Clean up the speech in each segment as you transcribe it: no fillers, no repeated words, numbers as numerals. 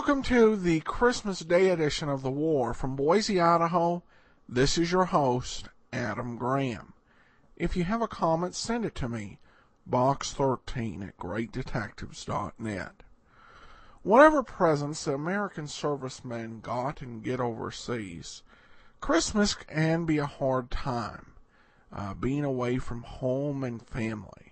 Welcome to the Christmas Day edition of The War. From Boise, Idaho, this is your host, Adam Graham. If you have a comment, send it to me, box13@greatdetectives.net. Whatever presents the American servicemen got and get overseas, Christmas can be a hard time, being away from home and family.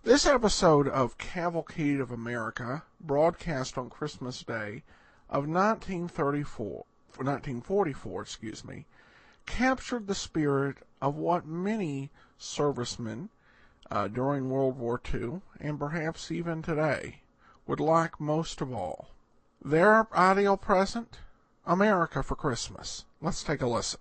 This episode of Cavalcade of America, broadcast on Christmas Day of 1944, captured the spirit of what many servicemen during World War II, and perhaps even today, would like most of all. Their ideal present? America for Christmas. Let's take a listen.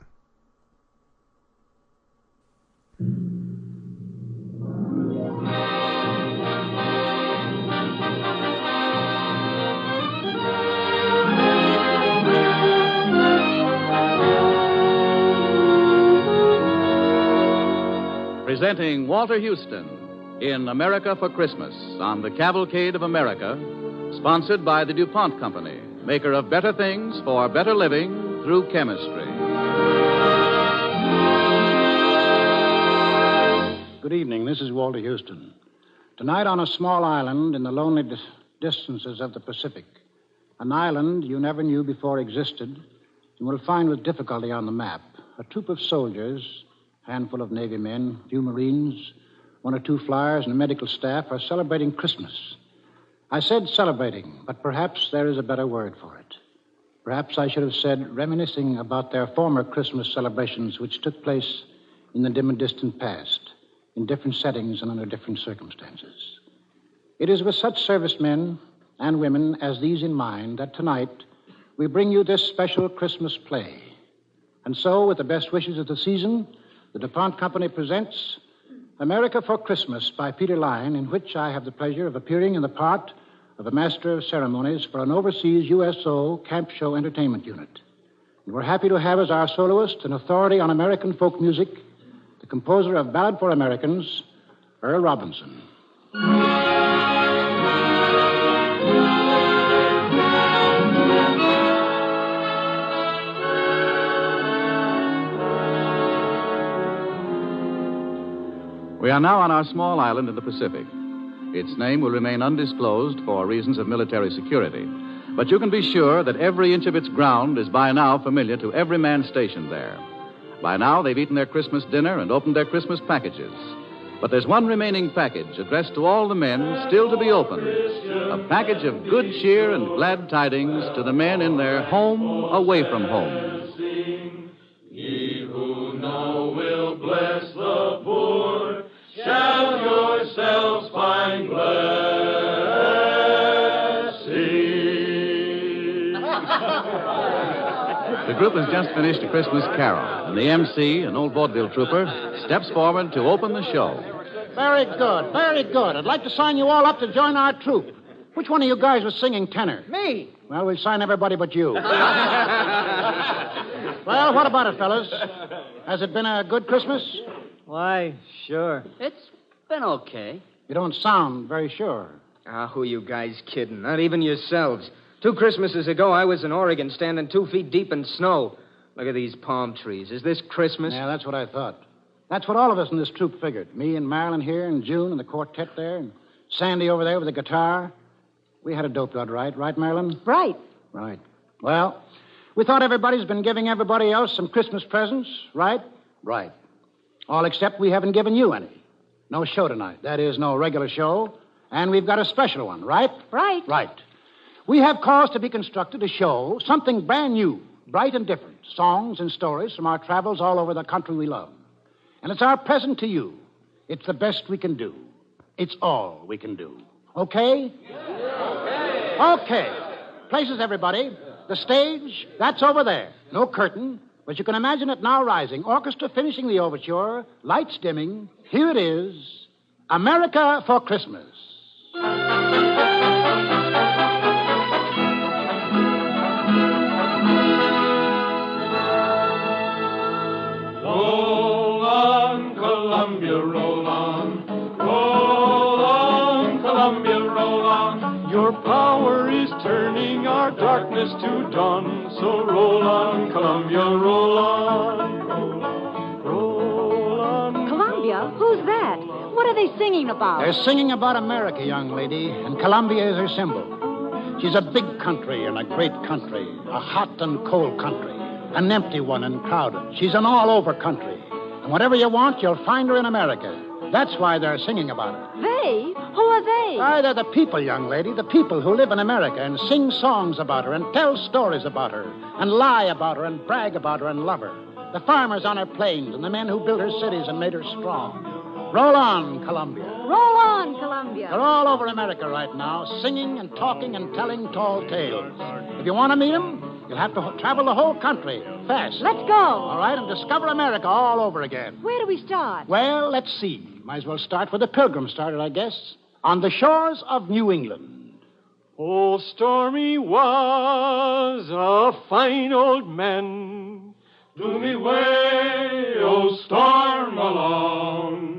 Presenting Walter Houston in America for Christmas on the Cavalcade of America, sponsored by the DuPont Company, maker of better things for better living through chemistry. Good evening. This is Walter Houston. Tonight on a small island in the lonely distances of the Pacific, an island you never knew before existed and will find with difficulty on the map, a troop of soldiers, handful of Navy men, a few Marines, one or two flyers, and a medical staff are celebrating Christmas. I said celebrating, but perhaps there is a better word for it. Perhaps I should have said reminiscing about their former Christmas celebrations which took place in the dim and distant past, in different settings and under different circumstances. It is with such servicemen and women as these in mind that tonight we bring you this special Christmas play. And so, with the best wishes of the season, the DuPont Company presents America for Christmas by Peter Line, in which I have the pleasure of appearing in the part of a master of ceremonies for an overseas USO camp show entertainment unit. And we're happy to have as our soloist an authority on American folk music, the composer of Ballad for Americans, Earl Robinson. We are now on our small island in the Pacific. Its name will remain undisclosed for reasons of military security, but you can be sure that every inch of its ground is by now familiar to every man stationed there. By now, they've eaten their Christmas dinner and opened their Christmas packages. But there's one remaining package addressed to all the men still to be opened, a package of good cheer and glad tidings to the men in their home away from home. Ye who know will bless the poor, shall yourselves find blessing. The group has just finished a Christmas carol, and the MC, an old vaudeville trooper, steps forward to open the show. Very good, very good. I'd like to sign you all up to join our troupe. Which one of you guys was singing tenor? Me. Well, we'll sign everybody but you. Well, what about it, fellas? Has it been a good Christmas? Why, sure. It's been okay. You don't sound very sure. Who you guys kidding? Not even yourselves. 2 Christmases ago, I was in Oregon standing 2 feet deep in snow. Look at these palm trees. Is this Christmas? Yeah, that's what I thought. That's what all of us in this troupe figured. Me and Marilyn here, and June, and the quartet there, and Sandy over there with the guitar. We had a dope rod, right? Right, Marilyn? Right. Right. Well, we thought everybody's been giving everybody else some Christmas presents, right? Right. All except we haven't given you any. No show tonight. That is, no regular show. And we've got a special one, right? Right. Right. We have caused to be constructed a show, something brand new, bright and different. Songs and stories from our travels all over the country we love. And it's our present to you. It's the best we can do. It's all we can do. Okay? Okay. Places, everybody. The stage, that's over there. No curtain, but you can imagine it now rising. Orchestra finishing the overture, lights dimming. Here it is, America for Christmas. Roll on, Columbia, roll on. Roll on, Columbia, roll on. Your power is turning our darkness to dawn. So roll on, Columbia, roll on, roll on, roll on. Columbia? Who's that? What are they singing about? They're singing about America, young lady, and Columbia is her symbol. She's a big country and a great country, a hot and cold country, an empty one and crowded. She's an all-over country. And whatever you want, you'll find her in America. That's why they're singing about her. They? Who are they? Why, they're the people, young lady, the people who live in America and sing songs about her and tell stories about her and lie about her and brag about her and love her. The farmers on her plains and the men who built her cities and made her strong. Roll on, Columbia. Roll on, Columbia. They're all over America right now, singing and talking and telling tall tales. If you want to meet them, you'll have to travel the whole country fast. Let's go. All right, and discover America all over again. Where do we start? Well, let's see. Might as well start where the Pilgrims started, I guess. On the shores of New England. Oh, Stormy was a fine old man. Do me way, oh, storm along.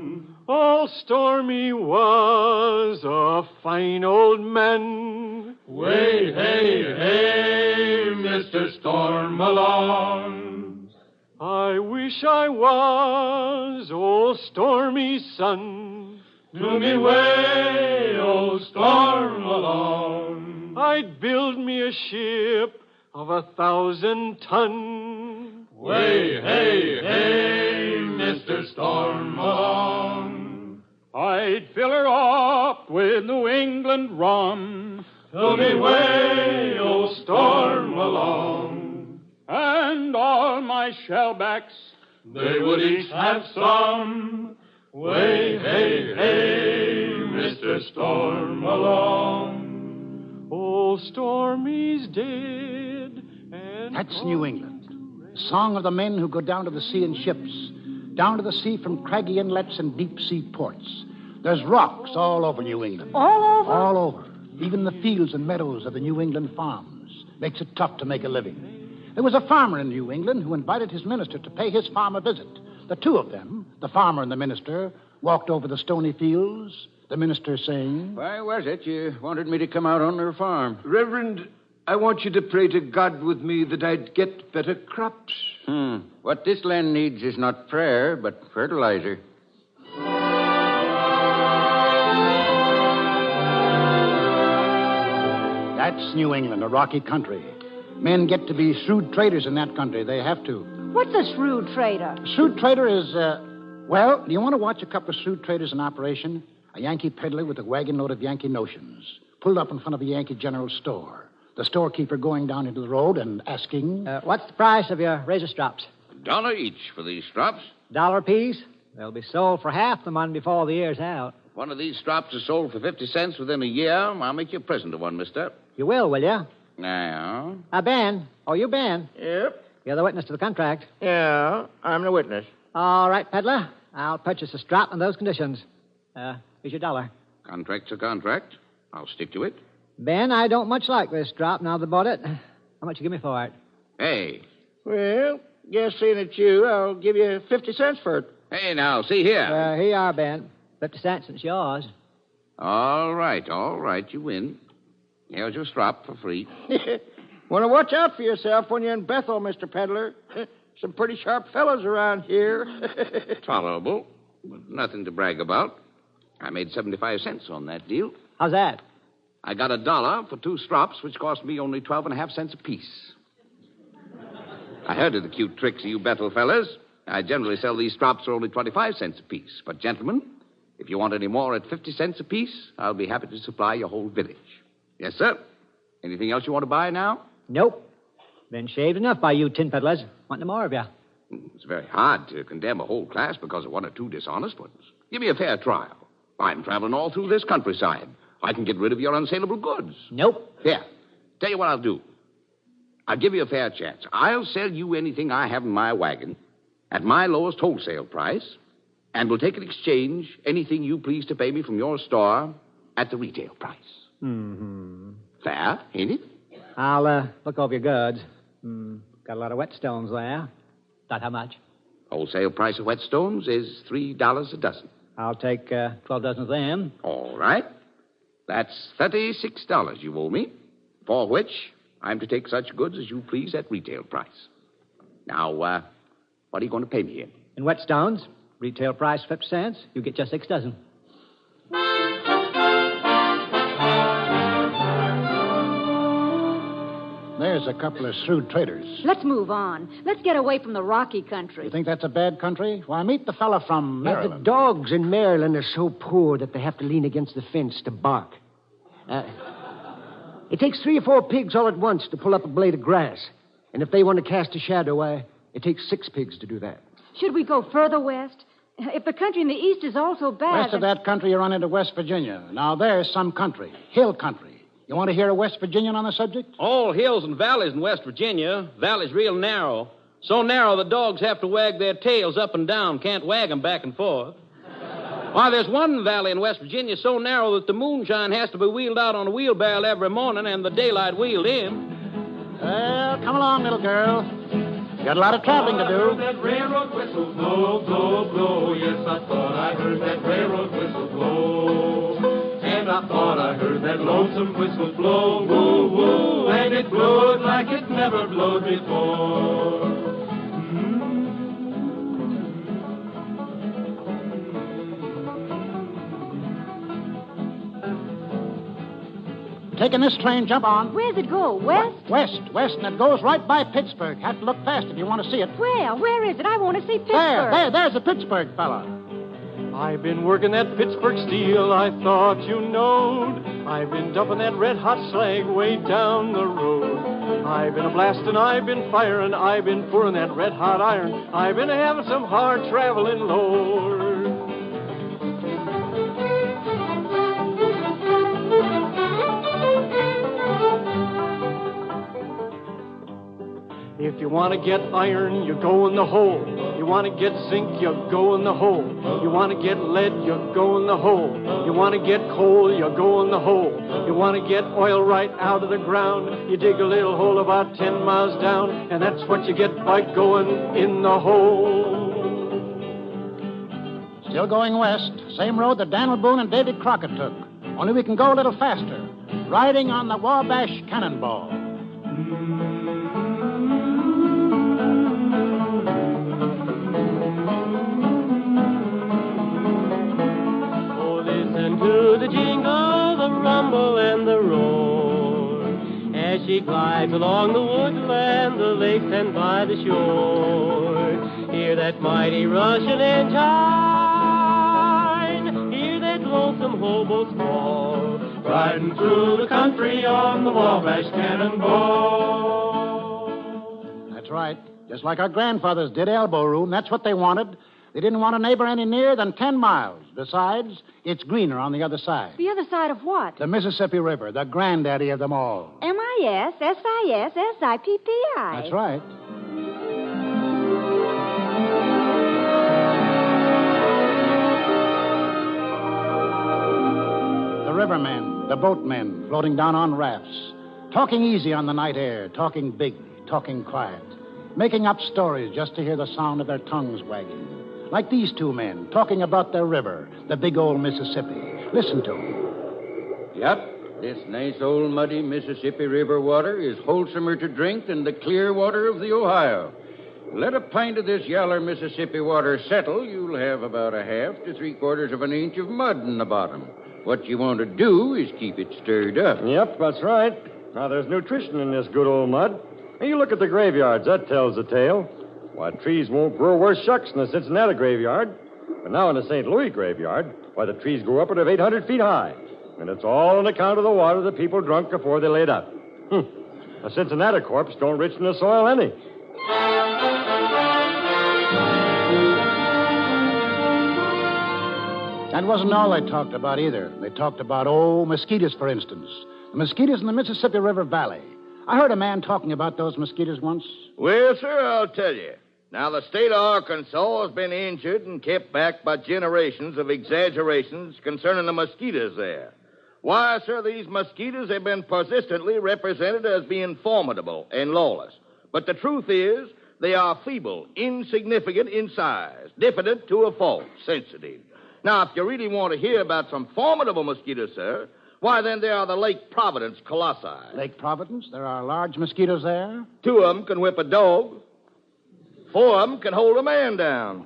Oh, Stormy was a fine old man. Way, hey, hey, Mr. Storm along. I wish I was old Stormy's son. Do me way, oh, storm along. I'd build me a ship of 1,000 ton. Way, hey, hey, Mr. Storm along. I'd fill her up with New England rum. Fill me way, oh, storm along. And all my shellbacks, they would each have some. Way, hey, hey, Mr. Storm along. Oh, Stormy's dead. And That's New England. The song of the men who go down to the sea in ships, down to the sea from craggy inlets and deep sea ports. There's rocks all over New England. All over? All over. Even the fields and meadows of the New England farms. Makes it tough to make a living. There was a farmer in New England who invited his minister to pay his farm a visit. The two of them, the farmer and the minister, walked over the stony fields, the minister saying, Why was it you wanted me to come out on their farm? Reverend, I want you to pray to God with me that I'd get better crops. What this land needs is not prayer, but fertilizer. That's New England, a rocky country. Men get to be shrewd traders in that country. They have to. What's a shrewd trader? A shrewd trader is, well, do you want to watch a couple of shrewd traders in operation? A Yankee peddler with a wagon load of Yankee notions, pulled up in front of a Yankee general store. The storekeeper going down into the road and asking... What's the price of your razor strops? $1 each for these strops. $1 apiece? They'll be sold for half the money before the year's out. If one of these strops is sold for 50 cents within a year, I'll make you a present of one, mister. You will you? Now? Ben. Oh, you Ben. Yep. You're the witness to the contract. Yeah, I'm the witness. All right, peddler. I'll purchase a strap on those conditions. Here's your $1. Contract's a contract. I'll stick to it. Ben, I don't much like this strap now that I bought it. How much you give me for it? Hey. Well, guess seeing it's you, I'll give you 50 cents for it. Hey, now, see here. Here you are, Ben. 50 cents, it's yours. All right, you win. Here's your strap for free. Want to watch out for yourself when you're in Bethel, Mr. Peddler. Some pretty sharp fellows around here. Tolerable, but nothing to brag about. I made 75 cents on that deal. How's that? I got $1 for 2 strops, which cost me only 12.5 cents apiece. I heard of the cute tricks of you Bethel fellas. I generally sell these strops for only 25 cents apiece. But, gentlemen, if you want any more at 50 cents apiece, I'll be happy to supply your whole village. Yes, sir. Anything else you want to buy now? Nope. Been shaved enough by you tin peddlers. Want no more of you. It's very hard to condemn a whole class because of 1 or 2 dishonest ones. Give me a fair trial. I'm traveling all through this countryside. I can get rid of your unsaleable goods. Nope. Here, tell you what I'll do. I'll give you a fair chance. I'll sell you anything I have in my wagon at my lowest wholesale price, and we'll take in exchange anything you please to pay me from your store at the retail price. Mm-hmm. Fair, ain't it? I'll look over your goods. Got a lot of whetstones there. About how much? Wholesale price of whetstones is $3 a dozen. I'll take 12 dozen of them. All right. That's $36 you owe me, for which I'm to take such goods as you please at retail price. Now, what are you going to pay me in? In whetstones, retail price 50 cents. You get just 6 dozen. There's a couple of shrewd traders. Let's move on. Let's get away from the rocky country. You think that's a bad country? Why, meet the fella from The Maryland. dogs in Maryland are so poor that they have to lean against the fence to bark. It takes 3 or 4 pigs all at once to pull up a blade of grass. And if they want to cast a shadow, why, it takes 6 pigs to do that. Should we go further west? If the country in the east is all so bad... West of that country, you run into West Virginia. Now, there's some country. Hill country. You want to hear a West Virginian on the subject? All hills and valleys in West Virginia. Valley's real narrow. So narrow the dogs have to wag their tails up and down. Can't wag them back and forth. Why, there's one valley in West Virginia so narrow that the moonshine has to be wheeled out on a wheelbarrow every morning and the daylight wheeled in. Well, come along, little girl. Got a lot of traveling to do. That railroad whistle blow, blow, blow. Yes, I thought I heard that railroad whistle blow. And I thought I heard that lonesome whistle blow, woo, woo. And it blowed like it never blowed before. Taking this train, jump on. Where's it go? West? West, and it goes right by Pittsburgh. Have to look fast if you want to see it. Where? Where is it? I want to see Pittsburgh. There's a Pittsburgh fella. I've been working that Pittsburgh steel, I thought you knowed. I've been dumping that red-hot slag way down the road. I've been a-blasting, I've been firing, I've been pouring that red-hot iron. I've been having some hard traveling, Lord. If you want to get iron, you go in the hole. You want to get zinc, you go in the hole. You want to get lead, you go in the hole. You want to get coal, you go in the hole. You want to get oil right out of the ground. You dig a little hole about 10 miles down, and that's what you get by going in the hole. Still going west. Same road that Daniel Boone and David Crockett took. Only we can go a little faster. Riding on the Wabash Cannonball. To the jingle, the rumble, and the roar, as she glides along the woodland, the lakes, and by the shore. Hear that mighty Russian engine, hear that lonesome hobo squall, riding through the country on the Wabash Cannonball. That's right. Just like our grandfathers did elbow room. That's what they wanted. They didn't want a neighbor any nearer than 10 miles. Besides, it's greener on the other side. The other side of what? The Mississippi River, the granddaddy of them all. M-I-S-S-I-S-S-I-P-P-I. That's right. The rivermen, the boatmen, floating down on rafts, talking easy on the night air, talking big, talking quiet, making up stories just to hear the sound of their tongues wagging. Like these two men, talking about their river, the big old Mississippi. Listen to them. Yep, this nice old muddy Mississippi River water is wholesomer to drink than the clear water of the Ohio. Let a pint of this yaller Mississippi water settle, you'll have about a half to 3/4 of an inch of mud in the bottom. What you want to do is keep it stirred up. Yep, that's right. Now, there's nutrition in this good old mud. Now, you look at the graveyards. That tells the tale. Why, trees won't grow worth shucks in the Cincinnati graveyard. But now in the St. Louis graveyard, why, the trees grow upward of 800 feet high. And it's all on account of the water the people drunk before they laid up. A Cincinnati corpse don't rich in the soil any. That wasn't all they talked about either. They talked about, mosquitoes, for instance. The mosquitoes in the Mississippi River Valley. I heard a man talking about those mosquitoes once. Well, sir, I'll tell you. Now, the state of Arkansas has been injured and kept back by generations of exaggerations concerning the mosquitoes there. Why, sir, these mosquitoes have been persistently represented as being formidable and lawless. But the truth is, they are feeble, insignificant in size, diffident to a fault, sensitive. Now, if you really want to hear about some formidable mosquitoes, sir, Why, then there are the Lake Providence colossi. Lake Providence? There are large mosquitoes there? 2 of them can whip a dog. 4 of them can hold a man down.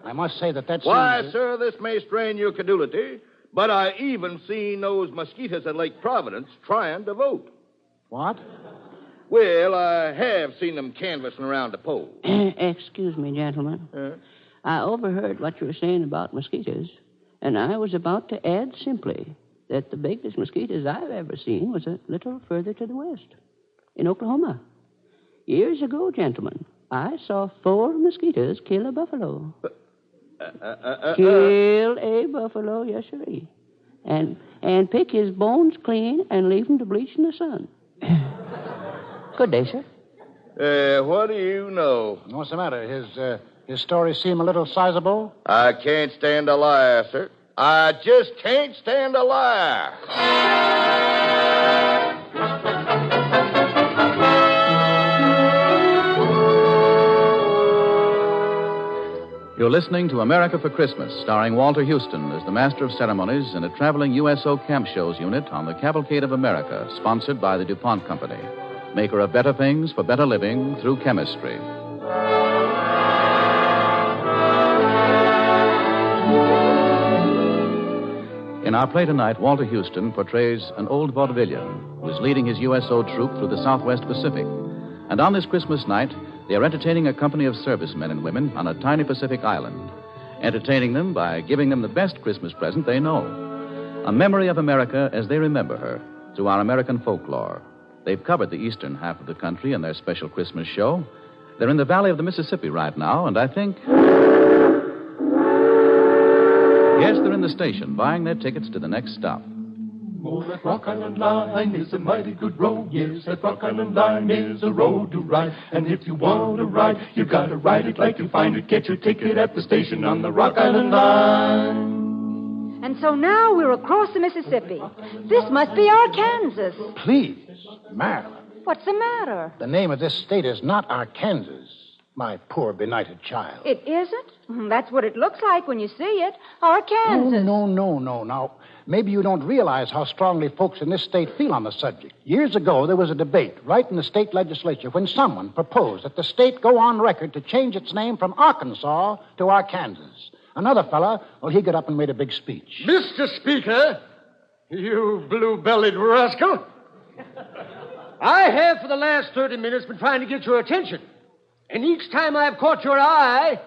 I must say that Why, seems... sir, this may strain your credulity, but I even seen those mosquitoes at Lake Providence trying to vote. What? Well, I have seen them canvassing around the polls. Excuse me, gentlemen. I overheard what you were saying about mosquitoes, and I was about to add simply that the biggest mosquitoes I've ever seen was a little further to the west, in Oklahoma. Years ago, gentlemen, I saw 4 mosquitoes kill a buffalo. Kill a buffalo, yes, sirree. And pick his bones clean and leave him to bleach in the sun. Good day, sir. What do you know? What's the matter? His stories seem a little sizable? I can't stand a liar, sir. I just can't stand a liar. You're listening to America for Christmas, starring Walter Houston as the Master of Ceremonies in a traveling USO Camp Shows unit on the Cavalcade of America, sponsored by the DuPont Company, maker of better things for better living through chemistry. In our play tonight, Walter Houston portrays an old vaudevillian who is leading his USO troop through the Southwest Pacific. And on this Christmas night, they are entertaining a company of servicemen and women on a tiny Pacific island, entertaining them by giving them the best Christmas present they know, a memory of America as they remember her through our American folklore. They've covered the eastern half of the country in their special Christmas show. They're in the valley of the Mississippi right now, and I think... Yes, they're in the station, buying their tickets to the next stop. Oh, that Rock Island line is a mighty good road. Yes, that Rock Island line is a road to ride. And if you want to ride, you gotta ride it like you find it. Get your ticket at the station on the Rock Island line. And so now we're across the Mississippi. This must be Arkansas. Please, Marilyn. What's the matter? The name of this state is not Arkansas, my poor benighted child. It isn't? That's what it looks like when you see it. Arkansas. No. Now, maybe you don't realize how strongly folks in this state feel on the subject. Years ago, there was a debate right in the state legislature when someone proposed that the state go on record to change its name from Arkansas to Arkansas. Another fella, well, he got up and made a big speech. Mr. Speaker, you blue-bellied rascal, I have for the last 30 minutes been trying to get your attention. And each time I've caught your eye,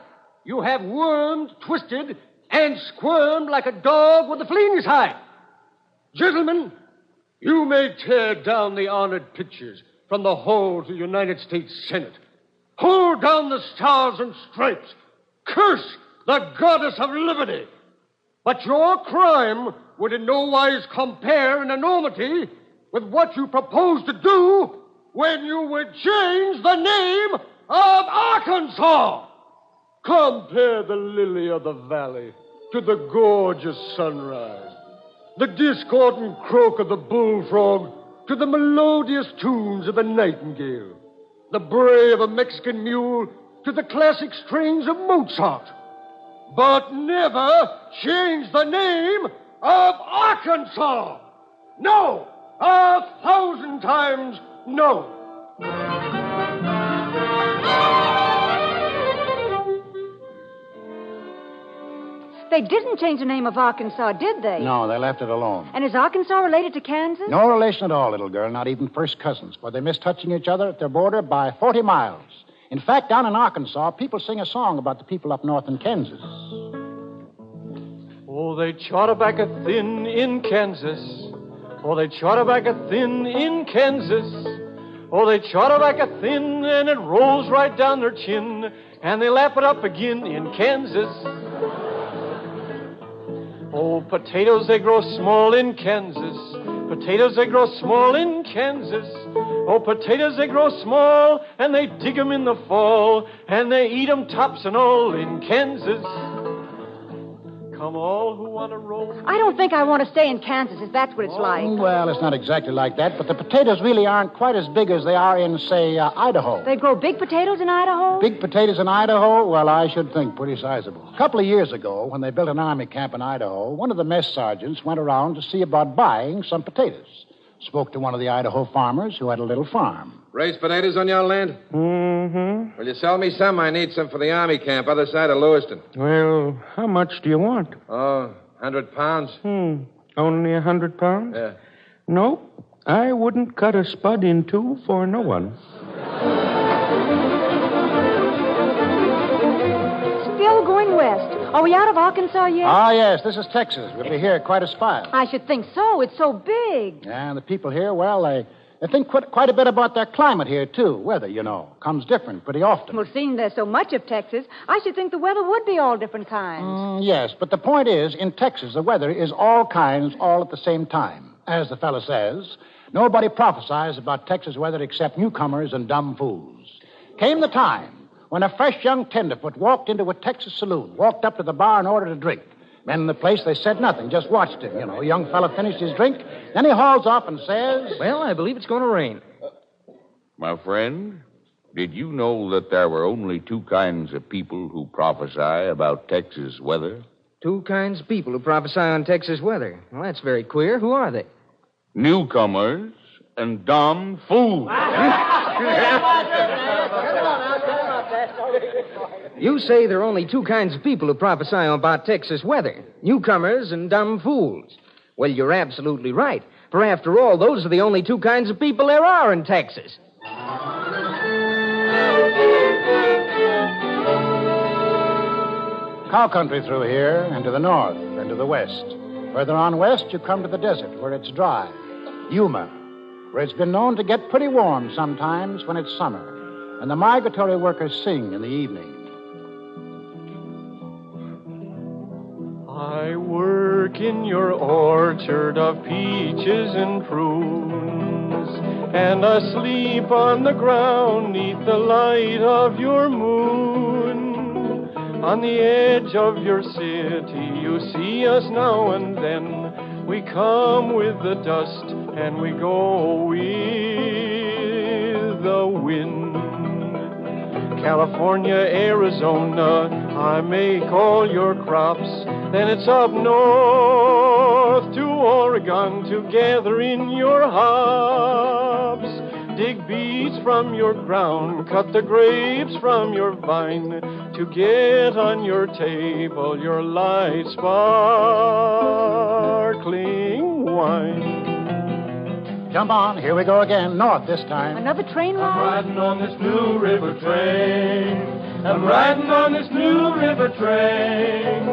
you have wormed, twisted, and squirmed like a dog with a flea in his hide. Gentlemen, you may tear down the honored pictures from the hall to the United States Senate. Pull down the stars and stripes. Curse the goddess of liberty. But your crime would in no wise compare in enormity with what you propose to do when you would change the name of Arkansas. Compare the lily of the valley to the gorgeous sunrise, the discordant croak of the bullfrog to the melodious tunes of the nightingale, the bray of a Mexican mule to the classic strains of Mozart. But never change the name of Arkansas. No, 1,000 times no. They didn't change the name of Arkansas, did they? No, they left it alone. And is Arkansas related to Kansas? No relation at all, little girl, not even first cousins, for they miss touching each other at their border by 40 miles. In fact, down in Arkansas, people sing a song about the people up north in Kansas. Oh, they chowder back a thin in Kansas. Oh, they chowder back a thin in Kansas. Oh, they chowder back a thin and it rolls right down their chin. And they lap it up again in Kansas. Oh, potatoes, they grow small in Kansas. Potatoes, they grow small in Kansas. Oh, potatoes, they grow small, and they dig 'em in the fall, and they eat 'em tops and all in Kansas. Come all who want to roll. I don't think I want to stay in Kansas, if that's what it's like. Well, it's not exactly like that, but the potatoes really aren't quite as big as they are in, say, Idaho. They grow big potatoes in Idaho? Big potatoes in Idaho? Well, I should think pretty sizable. A couple of years ago, when they built an army camp in Idaho, one of the mess sergeants went around to see about buying some potatoes. Spoke to one of the Idaho farmers who had a little farm. Raise potatoes on your land? Mm-hmm. Will you sell me some? I need some for the army camp, other side of Lewiston. Well, how much do you want? Oh, 100 pounds? Only 100 pounds? Yeah. No, I wouldn't cut a spud in two for no one. Still going west. Are we out of Arkansas yet? Ah, yes, this is Texas. We'll be here quite a spell. I should think so. It's so big. And the people here, well, they think quite a bit about their climate here, too. Weather, you know, comes different pretty often. Well, seeing there's so much of Texas, I should think the weather would be all different kinds. Yes, but the point is, in Texas, the weather is all kinds all at the same time. As the fellow says, nobody prophesies about Texas weather except newcomers and dumb fools. Came the time when a fresh young tenderfoot walked into a Texas saloon, walked up to the bar and ordered a drink. Men in the place, they said nothing, just watched him. You know, a young fella finished his drink, then he hauls off and says... Well, I believe it's going to rain. My friend, did you know that there were only two kinds of people who prophesy about Texas weather? Two kinds of people who prophesy on Texas weather. Well, that's very queer. Who are they? Newcomers and dumb fools. You say there are only two kinds of people who prophesy about Texas weather. Newcomers and dumb fools. Well, you're absolutely right. For after all, those are the only two kinds of people there are in Texas. Cow country through here, and to the north, and to the west. Further on west, you come to the desert, where it's dry. Yuma, where it's been known to get pretty warm sometimes when it's summer. And the migratory workers sing in the evening. I work in your orchard of peaches and prunes, and I sleep on the ground neath the light of your moon. On the edge of your city, you see us now and then. We come with the dust, and we go with the wind. California, Arizona, I make all your crops. Then it's up north to Oregon to gather in your hops. Dig beets from your ground, cut the grapes from your vine to get on your table your light sparkling wine. Jump on, here we go again, north this time. Another train ride? I'm riding on this Blue River train. I'm riding on this Blue River train.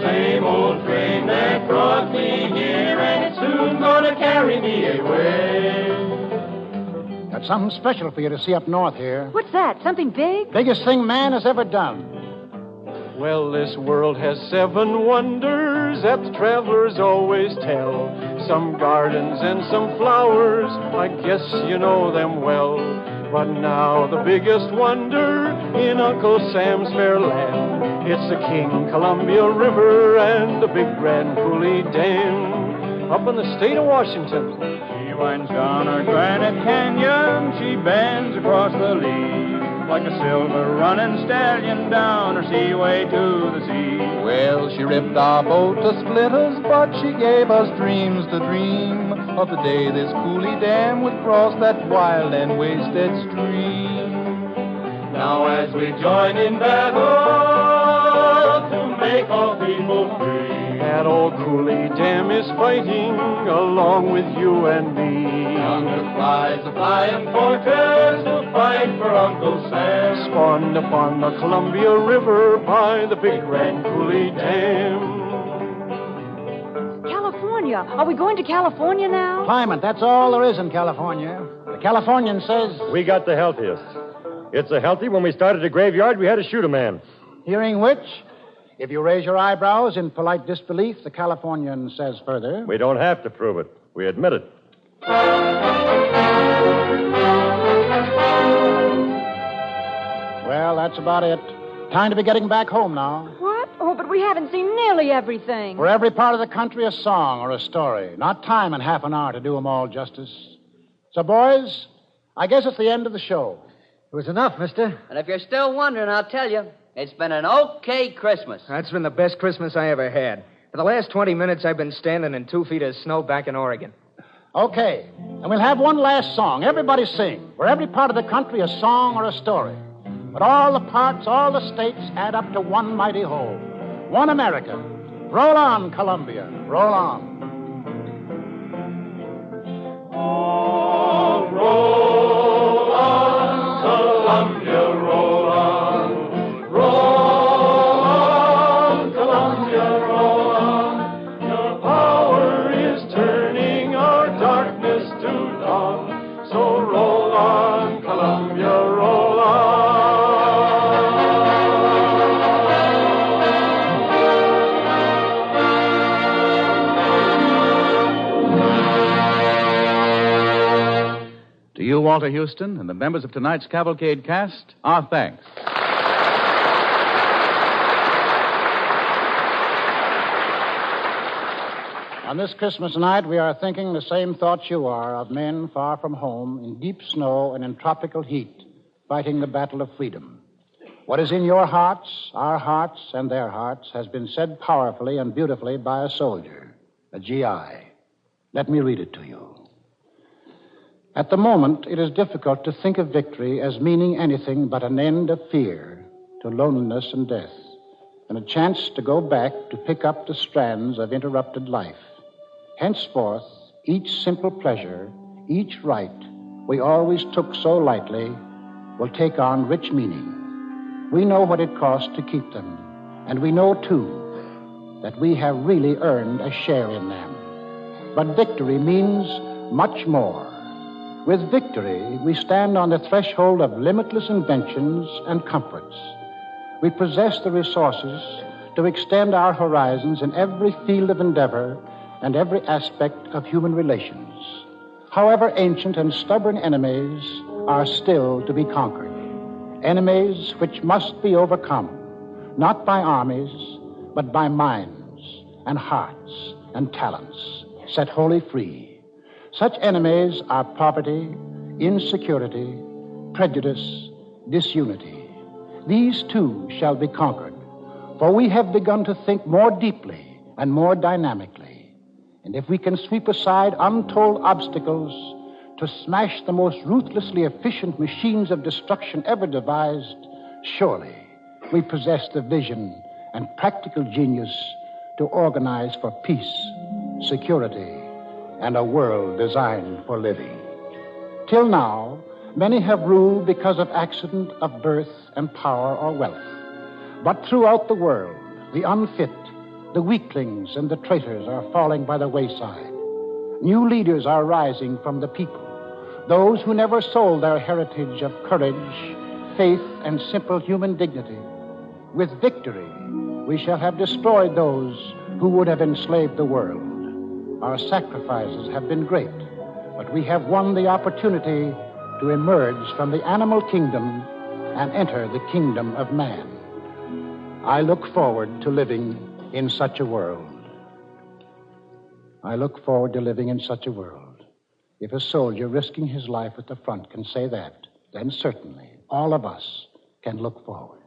Same old train that brought me here, and it's soon gonna carry me away. Got something special for you to see up north here. What's that? Something big? Biggest thing man has ever done. Well, this world has 7 wonders that the travelers always tell. Some gardens and some flowers, I guess you know them well. But now the biggest wonder in Uncle Sam's fair land, it's the King Columbia River and the Big Grand Coulee Dam up in the state of Washington. She winds down our granite canyon, she bends across the lea, like a silver running stallion down her seaway to the sea. Well, she ripped our boat to splinters, but she gave us dreams to dream of the day this Coulee Dam would cross that wild and wasted stream. Now as we join in battle to make all people free, that old Coulee Dam is fighting along with you and me. Yonder flies a flying fortress to fight for Uncle Sam, spawned upon the Columbia River by the Big Grand Coulee Dam. California. Are we going to California now? Climate, that's all there is in California. The Californian says... We got the healthiest. It's so healthy, when we started a graveyard, we had to shoot a man. Hearing which, if you raise your eyebrows in polite disbelief, the Californian says further... We don't have to prove it. We admit it. Well, that's about it. Time to be getting back home now. What? Oh, but we haven't seen nearly everything. For every part of the country, a song or a story. Not time and half an hour to do them all justice. So, boys, I guess it's the end of the show. It was enough, mister. And if you're still wondering, I'll tell you, it's been an okay Christmas. That's been the best Christmas I ever had. For the last 20 minutes, I've been standing in 2 feet of snow back in Oregon. Okay, and we'll have one last song. Everybody sing. For every part of the country, a song or a story. But all the parts, all the states add up to one mighty whole. One America. Roll on, Columbia. Roll on. Oh, roll on, Columbia, roll on. Roll on, Columbia, roll on. Your power is turning our darkness to dawn. So roll on, Columbia, roll on. To you, Walter Houston, and the members of tonight's Cavalcade cast, our thanks. On this Christmas night, we are thinking the same thoughts you are of men far from home in deep snow and in tropical heat, fighting the battle of freedom. What is in your hearts, our hearts, and their hearts has been said powerfully and beautifully by a soldier, a GI. Let me read it to you. At the moment, it is difficult to think of victory as meaning anything but an end of fear to loneliness and death, and a chance to go back to pick up the strands of interrupted life. Henceforth, each simple pleasure, each right we always took so lightly will take on rich meaning. We know what it costs to keep them, and we know, too, that we have really earned a share in them. But victory means much more. With victory, we stand on the threshold of limitless inventions and comforts. We possess the resources to extend our horizons in every field of endeavor and every aspect of human relations. However ancient and stubborn enemies are still to be conquered. Enemies which must be overcome, not by armies, but by minds and hearts and talents, set wholly free. Such enemies are poverty, insecurity, prejudice, disunity. These too shall be conquered, for we have begun to think more deeply and more dynamically. And if we can sweep aside untold obstacles to smash the most ruthlessly efficient machines of destruction ever devised, surely we possess the vision and practical genius to organize for peace, security, and a world designed for living. Till now, many have ruled because of accident of birth and power or wealth. But throughout the world, the unfit, the weaklings, and the traitors are falling by the wayside. New leaders are rising from the people, those who never sold their heritage of courage, faith, and simple human dignity. With victory, we shall have destroyed those who would have enslaved the world. Our sacrifices have been great, but we have won the opportunity to emerge from the animal kingdom and enter the kingdom of man. I look forward to living in such a world. I look forward to living in such a world. If a soldier risking his life at the front can say that, then certainly all of us can look forward.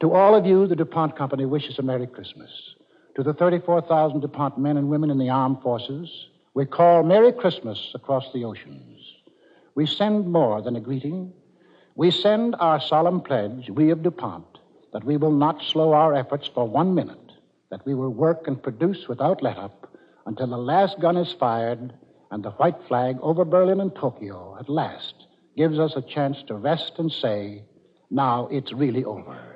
To all of you, the DuPont Company wishes a Merry Christmas. To the 34,000 DuPont men and women in the armed forces, we call Merry Christmas across the oceans. We send more than a greeting. We send our solemn pledge, we of DuPont, that we will not slow our efforts for 1 minute, that we will work and produce without let-up until the last gun is fired and the white flag over Berlin and Tokyo at last gives us a chance to rest and say, now it's really over.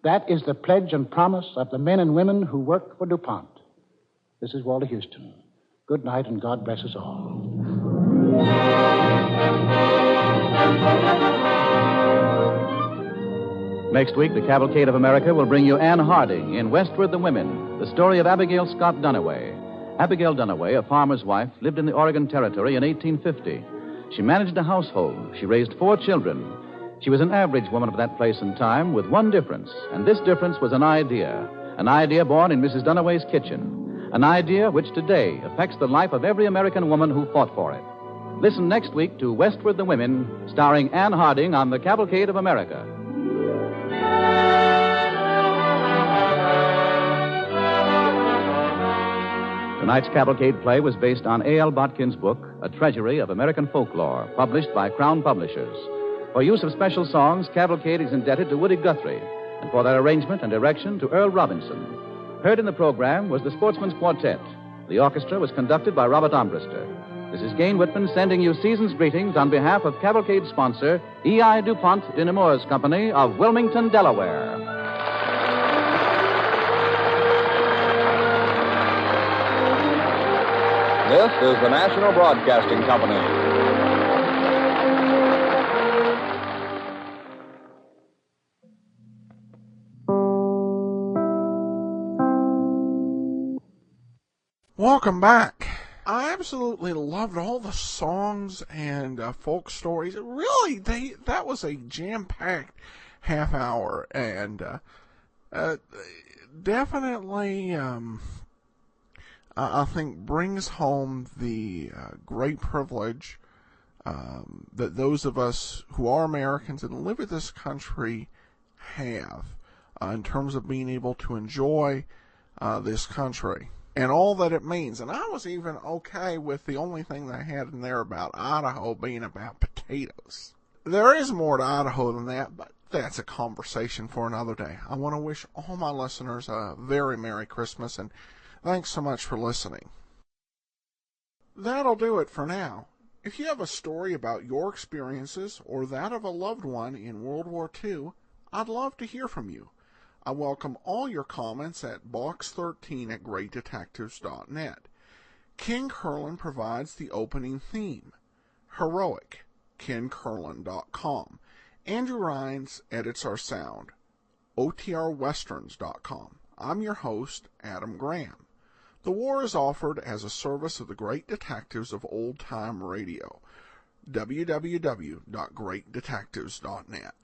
That is the pledge and promise of the men and women who work for DuPont. This is Walter Houston. Good night, and God bless us all. Next week, the Cavalcade of America will bring you Anne Harding in Westward the Women, the story of Abigail Scott Duniway. Abigail Duniway, a farmer's wife, lived in the Oregon Territory in 1850. She managed a household. She raised 4 children. She was an average woman of that place and time with one difference, and this difference was an idea. An idea born in Mrs. Dunaway's kitchen. An idea which today affects the life of every American woman who fought for it. Listen next week to Westward the Women, starring Anne Harding on the Cavalcade of America. Tonight's Cavalcade play was based on A.L. Botkin's book, A Treasury of American Folklore, published by Crown Publishers. For use of special songs, Cavalcade is indebted to Woody Guthrie, and for their arrangement and direction to Earl Robinson. Heard in the program was the Sportsman's Quartet. The orchestra was conducted by Robert Armbruster. This is Gain Whitman sending you season's greetings on behalf of Cavalcade sponsor, E.I. DuPont de Nemours Company of Wilmington, Delaware. This is the National Broadcasting Company. Welcome back. I absolutely loved all the songs and folk stories. Really, that was a jam-packed half hour, and definitely, I think, brings home the great privilege that those of us who are Americans and live in this country have in terms of being able to enjoy this country and all that it means. And I was even okay with the only thing they had in there about Idaho being about potatoes. There is more to Idaho than that, but that's a conversation for another day. I want to wish all my listeners a very Merry Christmas, and thanks so much for listening. That'll do it for now. If you have a story about your experiences or that of a loved one in World War II, I'd love to hear from you. I welcome all your comments at box13@greatdetectives.net. Ken Curlin provides the opening theme. Heroic, KenCurlin.com. Andrew Rhines edits our sound. OTRWesterns.com. I'm your host, Adam Graham. The war is offered as a service of the great detectives of old-time radio. www.greatdetectives.net.